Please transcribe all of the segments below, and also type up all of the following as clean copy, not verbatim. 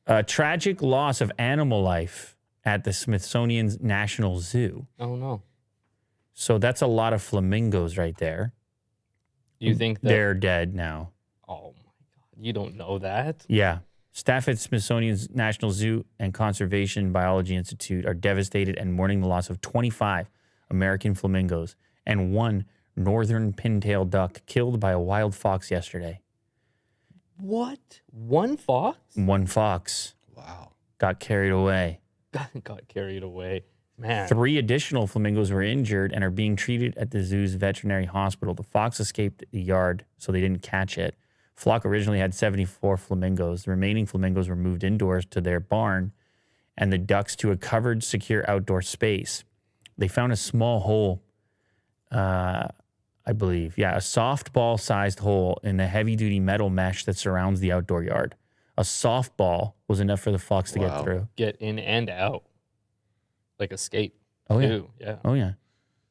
A tragic loss of animal life at the Smithsonian's National Zoo. Oh, no. So that's a lot of flamingos right there. You think that... They're dead now. Oh, my God. You don't know that? Yeah. Staff at Smithsonian's National Zoo and Conservation Biology Institute are devastated and mourning the loss of 25 American flamingos and one northern pintail duck killed by a wild fox yesterday. What? One fox? One fox. Wow. Got carried away. Got carried away. Man. 3 additional flamingos were injured and are being treated at the zoo's veterinary hospital. The fox escaped the yard, so they didn't catch it. Flock originally had 74 flamingos. The remaining flamingos were moved indoors to their barn and the ducks to a covered, secure outdoor space. They found a small hole, I believe. Yeah, a softball-sized hole in the heavy-duty metal mesh that surrounds the outdoor yard. A softball was enough for the fox to get through. Get in and out. Like escape. Oh, yeah. Too. Yeah. Oh, yeah.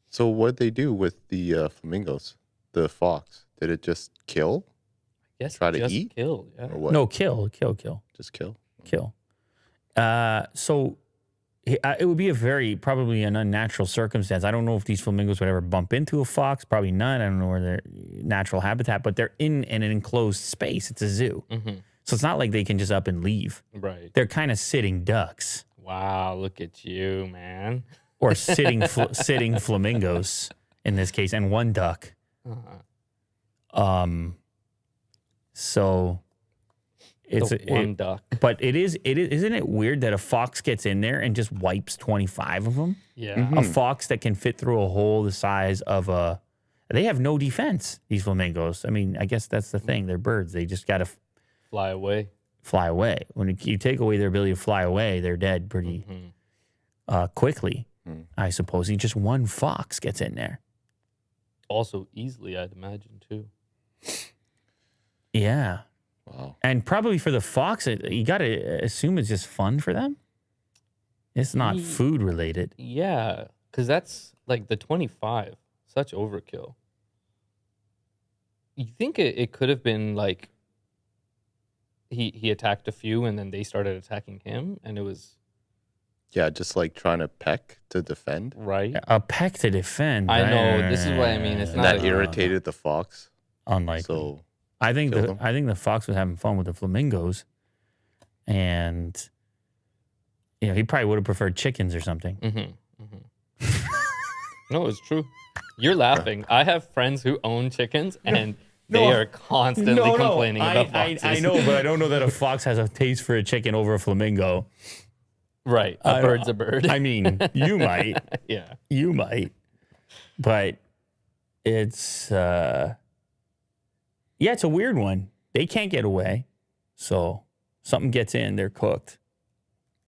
So what did they do with the flamingos, the fox? Did it just kill? Yes. Try to just eat? Kill. Yeah. Or what? No, kill. Just kill? Kill. So it would be probably an unnatural circumstance. I don't know if these flamingos would ever bump into a fox. Probably not. I don't know where their natural habitat, but they're in an enclosed space. It's a zoo. Mm-hmm. So it's not like they can just up and leave. Right. They're kind of sitting ducks Wow. Look at you, man. or sitting flamingos in this case, and one duck. Uh-huh. So it's one duck. But isn't it weird that a fox gets in there and just wipes 25 of them? Yeah. Mm-hmm. A fox that can fit through a hole the size of a... They have no defense, these flamingos. I mean, I guess that's the thing. They're birds. They just got to Fly away. fly away. When you take away their ability to fly away, they're dead pretty quickly, I suppose. Just one fox gets in there. Also easily, I'd imagine, too. Yeah. Wow. And probably for the fox, you got to assume it's just fun for them. It's not food related. Yeah. Because that's like the 25. Such overkill. You think it could have been like he attacked a few and then they started attacking him and it was... Yeah, just like trying to peck to defend. Right. A peck to defend. I know. This is what I mean. It's And not... that irritated the fox. Unlikely. So I think killed them. the fox was having fun with the flamingos, and he probably would have preferred chickens or something. No, it's true. You're laughing. I have friends who own chickens and they are constantly complaining about foxes. I know, but I don't know that a fox has a taste for a chicken over a flamingo. Right. A bird's a bird. I mean, you might. Yeah. You might. But it's it's a weird one. They can't get away. So something gets in, they're cooked.